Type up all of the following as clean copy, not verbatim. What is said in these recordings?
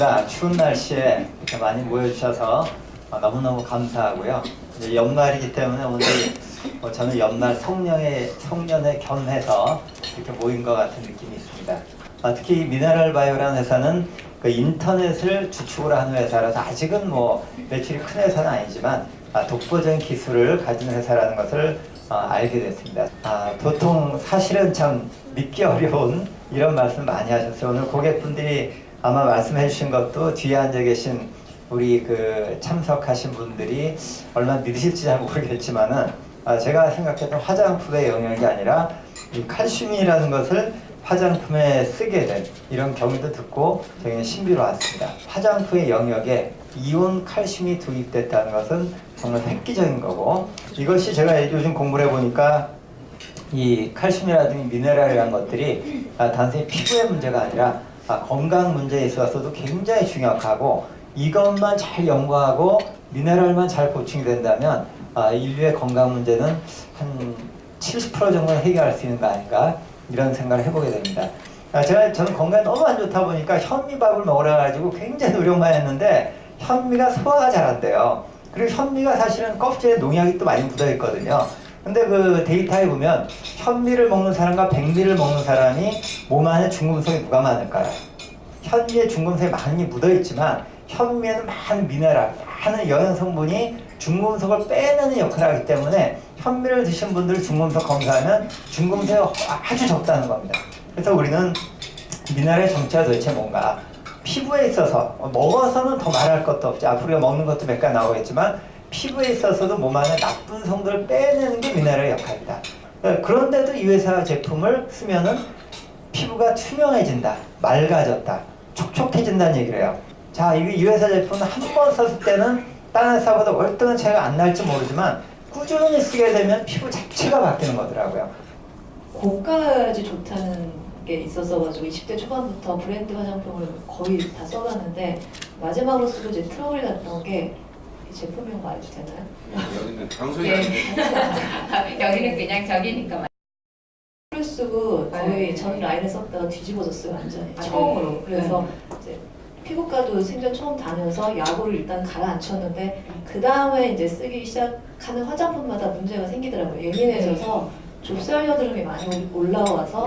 반갑습니다. 추운 날씨에 이렇게 많이 모여주셔서 너무너무 감사하고요. 이제 연말이기 때문에 오늘 저는 연말 송년회 겸해서 이렇게 모인 것 같은 느낌이 있습니다. 특히 미네랄 바이오라는 회사는 그 인터넷을 주축으로 하는 회사라서 아직은 뭐 매출이 큰 회사는 아니지만 독보적인 기술을 가진 회사라는 것을 알게 됐습니다. 보통 사실은 참 믿기 어려운 이런 말씀 많이 하셨어요. 오늘 고객분들이 아마 말씀해 주신 것도 뒤에 앉아 계신 우리 그 참석하신 분들이 얼마나 믿으실지 잘 모르겠지만은 제가 생각했던 화장품의 영역이 아니라 이 칼슘이라는 것을 화장품에 쓰게 된 이런 경위도 듣고 굉장히 신비로웠습니다. 화장품의 영역에 이온 칼슘이 도입됐다는 것은 정말 획기적인 거고, 이것이 제가 요즘 공부를 해보니까 이 칼슘이라든지 미네랄이라는 것들이 단순히 피부의 문제가 아니라 건강 문제에 있어서도 굉장히 중요하고, 이것만 잘 연구하고 미네랄만 잘 보충이 된다면 인류의 건강 문제는 한 70% 정도는 해결할 수 있는 거 아닌가, 이런 생각을 해보게 됩니다. 저는 건강이 너무 안 좋다 보니까 현미밥을 먹으라 가지고 굉장히 노력 많이 했는데 현미가 소화가 잘 안 돼요. 그리고 현미가 사실은 껍질에 농약이 또 많이 묻어 있거든요. 근데 그 데이터에 보면 현미를 먹는 사람과 백미를 먹는 사람이 몸 안에 중금속이 누가 많을까요? 현미에 중금속이 많이 묻어 있지만 현미에는 많은 미네랄, 많은 영양 성분이 중금속을 빼내는 역할을 하기 때문에 현미를 드신 분들 중금속 검사하면 중금속이 아주 적다는 겁니다. 그래서 우리는 미네랄의 정체가 도대체 뭔가, 피부에 있어서 먹어서는 더 말할 것도 없죠. 앞으로 먹는 것도 몇 가지 나오겠지만 피부에 있어서도 몸 안에 나쁜 성분을 빼내는 게 미네랄의 역할이다. 그런데도 이 회사 제품을 쓰면은 피부가 투명해진다, 맑아졌다, 촉촉해진다는 얘기를 해요. 자, 이 회사 제품은 한 번 썼을 때는 다른 회사보다 월등한 차이가 안 날지 모르지만 꾸준히 쓰게 되면 피부 자체가 바뀌는 거더라고요. 고가지 좋다는 게 있었어가지고 20대 초반부터 브랜드 화장품을 거의 다 써봤는데 마지막으로 쓰고 이제 트러블 났던 게 이 제품명 말해도 되나요? 여기는 방송이 여기는 그냥 저기니까. 를 쓰고 거의 전 라인을 썼다가 뒤집어졌어요, 완전히. 처음으로. 그래서 이제 피부과도 생전 처음 다녀서 약으로 일단 가라앉혔는데 그 다음에 이제 쓰기 시작하는 화장품마다 문제가 생기더라고요. 예민해져서 좁쌀 여드름이 많이 올라와서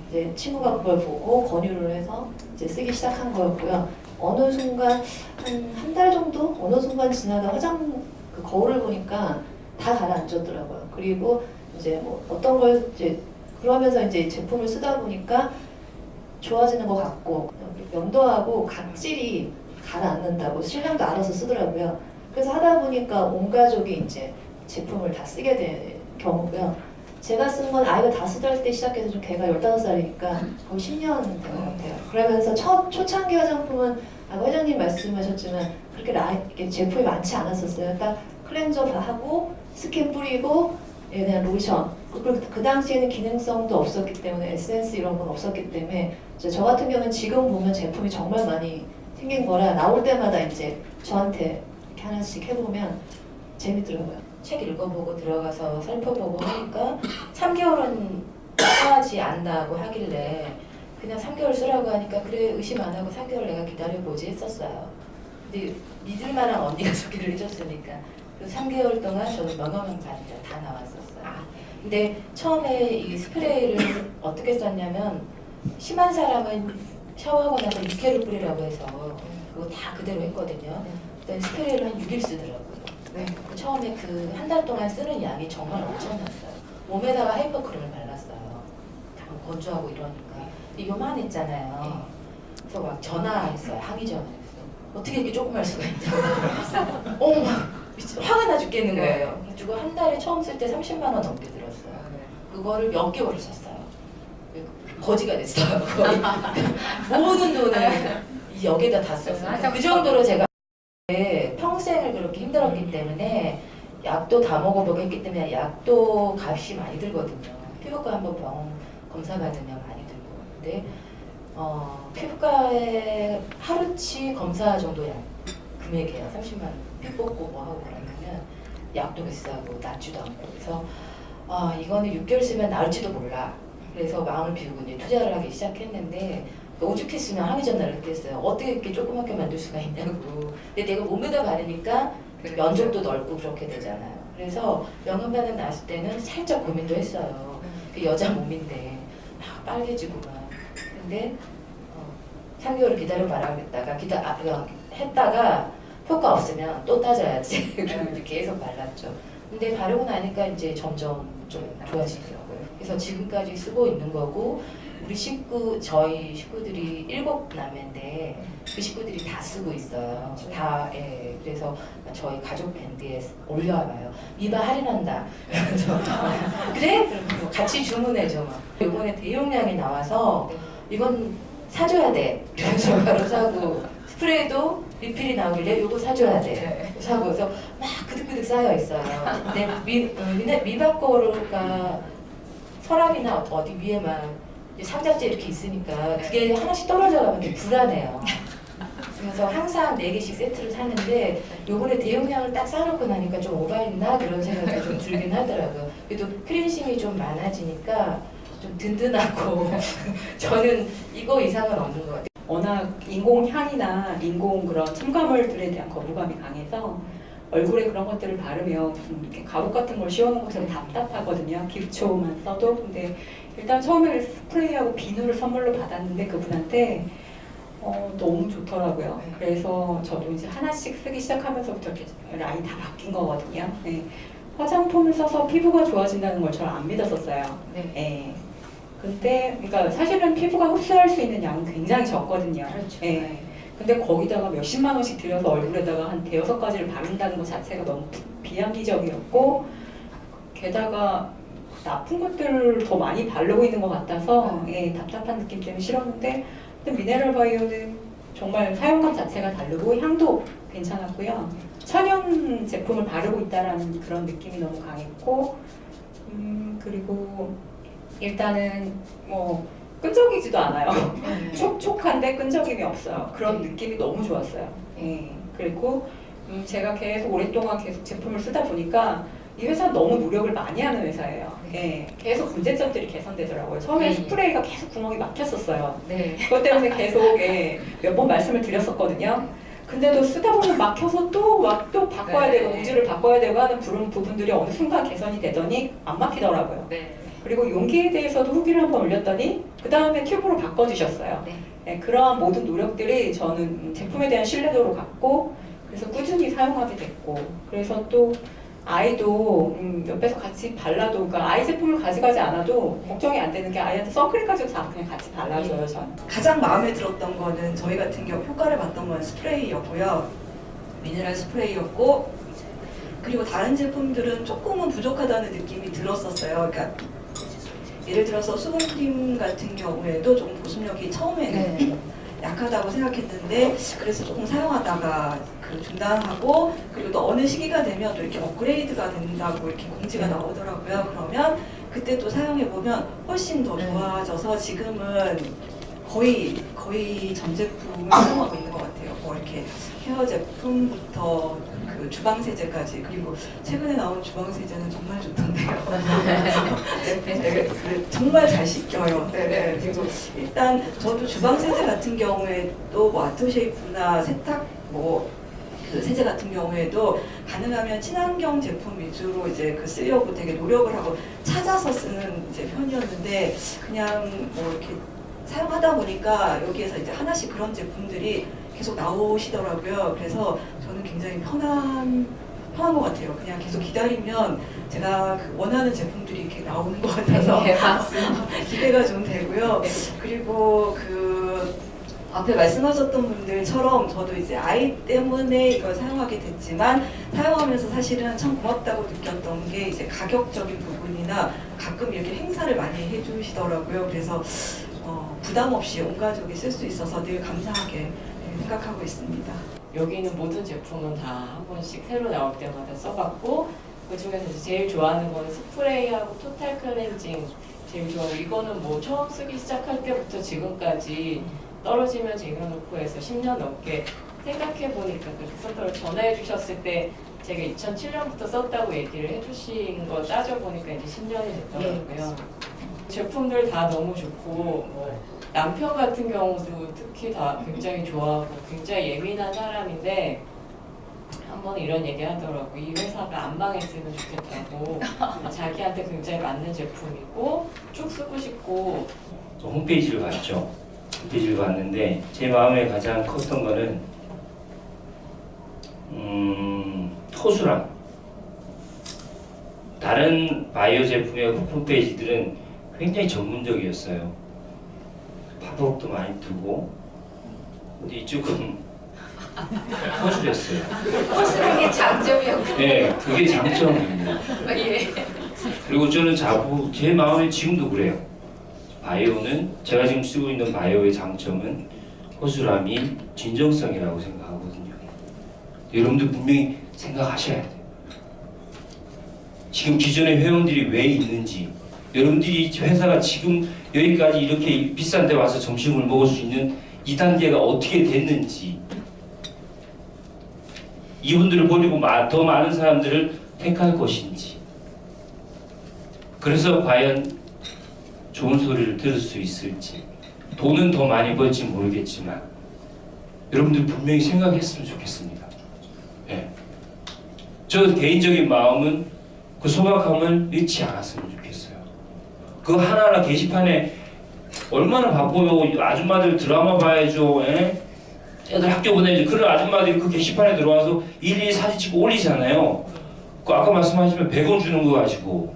이제 친구가 그걸 보고 권유를 해서 이제 쓰기 시작한 거였고요. 어느 순간 한 달 정도 어느 순간 지나다 그 거울을 보니까 다 가라앉았더라고요. 그리고 이제 뭐 어떤 걸 이제 그러면서 이제 제품을 쓰다 보니까 좋아지는 것 같고, 면도하고 각질이 가라앉는다고 신랑도 알아서 쓰더라고요. 그래서 하다 보니까 온 가족이 이제 제품을 다 쓰게 된 경우고요. 제가 쓴 건 아이가 5살 때 시작해서 좀 걔가 15살이니까 거의 10년 된 것 같아요. 그러면서 초창기 화장품은 아까 회장님 말씀하셨지만 그렇게 이렇게 제품이 많지 않았었어요. 딱 클렌저 하고 스킨 뿌리고 그냥 로션. 그리고 그 당시에는 기능성도 없었기 때문에 에센스 이런 건 없었기 때문에 저 같은 경우는 지금 보면 제품이 정말 많이 생긴 거라 나올 때마다 이제 저한테 이렇게 하나씩 해보면 재밌더라고요. 책 읽어보고 들어가서 살펴보고 하니까 3개월은 써하지 않나고 하길래 그냥 3개월 쓰라고 하니까 그래 의심 안 하고 3개월 내가 기다려보지 했었어요. 근데 믿을 만한 언니가 소개를 해줬으니까 그 3개월 동안 저는 명함을 다 나왔었어요. 근데 처음에 이 스프레이를 어떻게 썼냐면 심한 사람은 샤워하고 나서 육회를 뿌리라고 해서 그거 다 그대로 했거든요. 그다음에 스프레이를 한 6일 쓰더라고요. 처음에 그 한 달 동안 쓰는 양이 정말 엄청났어요. 몸에다가 하이퍼크림을 발랐어요. 다 건조하고 이러니까. 근데 요만했잖아요. 그래서 막 전화했어요. 항의 전화했어요. 어떻게 이렇게 조그만 수가 있냐고. 화가 나 죽겠는 거예요. 그래가지고 한 달에 처음 쓸 때 30만 원 넘게 들었어요. 그거를 몇 개월을 썼어요. 거지가 됐어요. 거의. 모든 돈을 여기다 다 썼어요. 그 정도로 제가 평생을 그렇게 힘들었기 때문에 약도 다 먹어보고 했기 때문에 약도 값이 많이 들거든요. 피부과 한번 병원 검사 받으면 많이 들고. 근데 피부과에 하루치 검사 정도 약 금액이에요. 30만 원. 피 뽑고 뭐 하고 그러면 약도 비싸고 낫지도 않고. 그래서 이거는 6개월 쓰면 나을지도 몰라. 그래서 마음을 비우고 이제 투자를 하기 시작했는데 오죽했으면 하기 전날 그렇게 했어요. 어떻게 이렇게 조그맣게 만들 수가 있냐고. 근데 내가 몸에다 바르니까 면적도 넓고 그렇게 되잖아요. 그래서 명암반응 났을 때는 살짝 고민도 했어요. 그 여자 몸인데 막 빨개지고 막. 근데 3개월을 기다려봐라 그랬다가 했다가 효과 없으면 또 따져야지. 그리고 계속 발랐죠. 근데 바르고 나니까 이제 점점 좀 좋아지더라고요. 그래서 지금까지 쓰고 있는 거고 우리 저희 식구들이 7남매인데 그 식구들이 다 쓰고 있어요. 다, 예. 그래서 저희 가족 밴드에 올려와봐요. 미바 할인한다. 그래서 그래? 그럼 뭐 같이 주문해줘. 막. 이번에 대용량이 나와서 이건 사줘야 돼. 그래서 바로 사고 스프레이도 리필이 나오길래 이거 사줘야 돼. 사고 그래서 막 그득그득 쌓여 있어요. 근데 미바 거가 서랍이나 어디 위에만 상자째 이렇게 있으니까 그게 하나씩 떨어져 가면 되게 불안해요. 그래서 항상 4개씩 세트를 사는데 요번에 대용량을 딱 싸놓고 나니까 좀 오버했나 그런 생각이 좀 들긴 하더라고요. 그래도 클렌싱이 좀 많아지니까 좀 든든하고 저는 이거 이상은 없는 것 같아요. 워낙 인공 향이나 인공 그런 첨가물들에 대한 거부감이 강해서 얼굴에 그런 것들을 바르면 무슨 이렇게 가루 같은 걸 씌워놓은 것처럼 답답하거든요. 기초만 써도. 근데 일단 처음에 스프레이하고 비누를 선물로 받았는데 그분한테 너무 좋더라고요. 그래서 저도 이제 하나씩 쓰기 시작하면서부터 이렇게 라인 다 바뀐 거거든요. 네. 화장품을 써서 피부가 좋아진다는 걸 잘 안 믿었었어요. 네. 네. 근데 그러니까 사실은 피부가 흡수할 수 있는 양은 굉장히 적거든요. 그렇죠. 네. 근데 거기다가 몇십만 원씩 들여서 얼굴에다가 한 5-6가지를 바른다는 것 자체가 너무 비합리적이었고 게다가 나쁜 것들을 더 많이 바르고 있는 것 같아서 예, 답답한 느낌 때문에 싫었는데 근데 미네랄 바이오는 정말 사용감 자체가 다르고 향도 괜찮았고요. 천연 제품을 바르고 있다라는 그런 느낌이 너무 강했고 그리고 일단은 뭐 끈적이지도 않아요. 촉촉한데 끈적임이 없어요. 그런 느낌이 너무 좋았어요. 예. 그리고 제가 계속 오랫동안 계속 제품을 쓰다 보니까 이 회사는 너무 노력을 많이 하는 회사예요. 예. 계속 문제점들이 개선되더라고요. 처음에 스프레이가 계속 구멍이 막혔었어요. 네. 그것 때문에 계속 몇 번 말씀을 드렸었거든요. 근데도 쓰다 보면 막혀서 또 바꿔야 되고 우주를 바꿔야 되고 하는 그런 부분들이 어느 순간 개선이 되더니 안 막히더라고요. 네. 그리고 용기에 대해서도 후기를 한번 올렸더니 그 다음에 튜브로 바꿔주셨어요. 네. 네, 그러한 모든 노력들이 저는 제품에 대한 신뢰도로 갔고 그래서 꾸준히 사용하게 됐고 그래서 또 아이도 옆에서 같이 발라도 그러니까 아이 제품을 가져가지 않아도 걱정이 안 되는 게 아이한테 선크림까지도 다 그냥 같이 발라줘요. 전. 가장 마음에 들었던 거는 저희 같은 경우 효과를 봤던 건 스프레이였고요. 미네랄 스프레이였고 그리고 다른 제품들은 조금은 부족하다는 느낌이 들었었어요. 그러니까 예를 들어서 수분크림 같은 경우에도 조금 보습력이 처음에는 약하다고 생각했는데 그래서 조금 사용하다가 중단하고 그리고 또 어느 시기가 되면 또 이렇게 업그레이드가 된다고 이렇게 공지가 나오더라고요. 그러면 그때 또 사용해 보면 훨씬 더 좋아져서 지금은 거의 전 제품을 사용하고 있는 것 같아요. 뭐 이렇게 헤어 제품부터 그 주방 세제까지 그리고 최근에 나온 주방 세제는 정말 좋던데요. 네, 정말 잘 씻겨요. 네, 그리고 일단 저도 주방 세제 같은 경우에도 뭐 아토쉐이프나 세탁 그 세제 같은 경우에도 가능하면 친환경 제품 위주로 이제 쓰려고 되게 노력을 하고 찾아서 쓰는 이제 편이었는데 그냥 뭐 이렇게 사용하다 보니까 여기에서 이제 하나씩 그런 제품들이 계속 나오시더라고요. 그래서 저는 굉장히 편한 것 같아요. 그냥 계속 기다리면 제가 원하는 제품들이 이렇게 나오는 것 같아서 기대가 좀 되고요. 그리고 앞에 말씀하셨던 분들처럼 저도 이제 아이 때문에 이걸 사용하게 됐지만 사용하면서 사실은 참 고맙다고 느꼈던 게 이제 가격적인 부분이나 가끔 이렇게 행사를 많이 해주시더라고요. 그래서 부담 없이 온 가족이 쓸 수 있어서 늘 감사하게 생각하고 있습니다. 여기 있는 모든 제품은 다 한 번씩 새로 나올 때마다 써봤고 그 중에서 제일 좋아하는 거는 스프레이하고 토탈 클렌징 제일 좋아하고 이거는 뭐 처음 쓰기 시작할 때부터 지금까지 떨어지면 쟁여놓고 해서 10년 넘게 생각해보니까 그렇게 썼다고 전화해 주셨을 때 제가 2007년부터 썼다고 얘기를 해주신 거 따져보니까 이제 10년이 됐더라고요. 제품들 다 너무 좋고 뭐 남편 같은 경우도 특히 다 굉장히 좋아하고 굉장히 예민한 사람인데 한번 이런 얘기 하더라고. 이 회사가 안 망했으면 좋겠다고. 자기한테 굉장히 맞는 제품이고 쭉 쓰고 싶고. 또 홈페이지를 봤죠. 홈페이지를 봤는데 제 마음에 가장 컸던 거는 허술함. 다른 바이오 제품의 홈페이지들은 굉장히 전문적이었어요. 팝업도 많이 뜨고 근데 이쪽은 허술했어요. 허술한 게 장점이었고. 네, 그게 장점입니다. 예. 그리고 저는 제 마음에 지금도 그래요. 바이오는 제가 지금 쓰고 있는 바이오의 장점은 허술함이 진정성이라고 생각하거든요. 여러분들 분명히 생각하셔야 돼요. 지금 기존의 회원들이 왜 있는지, 여러분들이 회사가 지금 여기까지 이렇게 비싼 데 와서 점심을 먹을 수 있는 이 단계가 어떻게 됐는지, 이분들을 버리고 더 많은 사람들을 택할 것인지, 그래서 과연 좋은 소리를 들을 수 있을지, 돈은 더 많이 벌지 모르겠지만 여러분들 분명히 생각했으면 좋겠습니다. 예. 저 개인적인 마음은 그 소박함을 잃지 않았으면 좋겠어요. 그 하나하나 게시판에 얼마나 바빠요. 아줌마들 드라마 봐야죠. 예? 애들 학교 보내야죠. 그런 아줌마들이 그 게시판에 들어와서 일일이 사진 찍고 올리잖아요. 그 아까 말씀하시면 100원 주는 거 가지고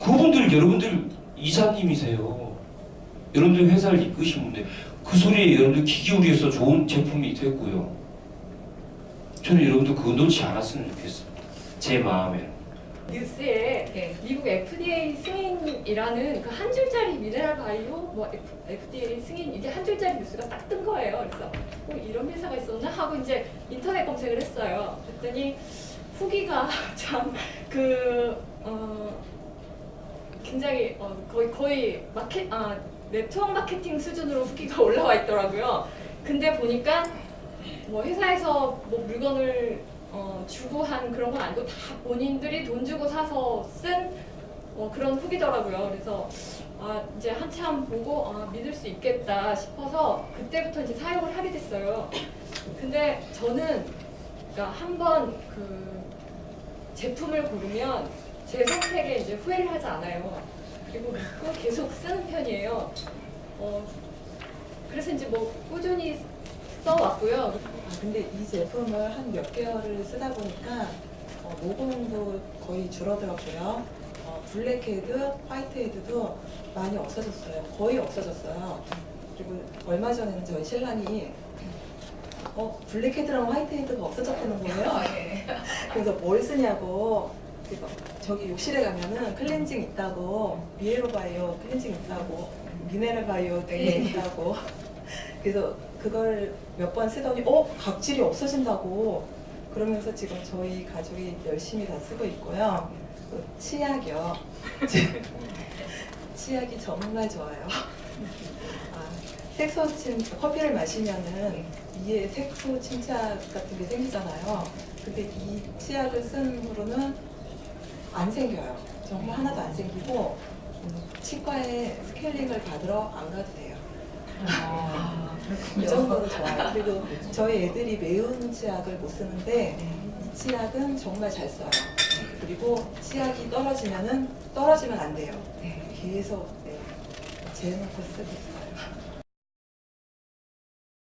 그분들 여러분들 이사님이세요. 여러분들 회사를 이끄신 분들 그 소리에 여러분들 귀 기울여서 좋은 제품이 됐고요. 저는 여러분들 그거 놓지 않았으면 좋겠어요. 제 마음에. 뉴스에 미국 FDA 승인이라는 그 한 줄짜리 미네랄 바이오 뭐 FDA 승인 이게 한 줄짜리 뉴스가 딱 뜬 거예요. 그래서 이런 회사가 있었나 하고 이제 인터넷 검색을 했어요. 그랬더니 후기가 참 굉장히 거의 네트워크 마케팅 수준으로 후기가 올라와 있더라고요. 근데 보니까 뭐 회사에서 뭐 물건을 주고 한 그런 건 아니고 다 본인들이 돈 주고 사서 쓴 그런 후기더라고요. 그래서 이제 한참 보고 믿을 수 있겠다 싶어서 그때부터 이제 사용을 하게 됐어요. 근데 저는 그러니까 한번 그 제품을 고르면 제 선택에 이제 후회를 하지 않아요. 그리고 믿고 계속 쓰는 편이에요. 그래서 이제 뭐 꾸준히 써왔고요. 근데 이 제품을 한 몇 개월을 쓰다 보니까 모공도 거의 줄어들었고요. 블랙헤드, 화이트헤드도 많이 없어졌어요. 거의 없어졌어요. 그리고 얼마 전에는 저희 신랑이 블랙헤드랑 화이트헤드가 없어졌다는 거예요. 그래서 뭘 쓰냐고. 그래서 저기 욕실에 가면은 클렌징 있다고, 미에로바이오 클렌징 있다고, 미네랄 바이오 클렌징 있다고. 그래서 그걸 몇 번 쓰더니 각질이 없어진다고 그러면서 지금 저희 가족이 열심히 다 쓰고 있고요. 또 치약이요. 치약이 정말 좋아요. 색소 커피를 마시면은 이에 색소 침착 같은 게 생기잖아요. 근데 이 치약을 쓴 후로는 안 생겨요. 정말 하나도 안 생기고 치과에 스케일링을 받으러 안 가도 돼요. 이 정도로 좋아요. 그리고 저희 애들이 매운 치약을 못 쓰는데 이 치약은 정말 잘 써요. 그리고 치약이 떨어지면 안 돼요. 계속 재놓고 쓰고 있어요.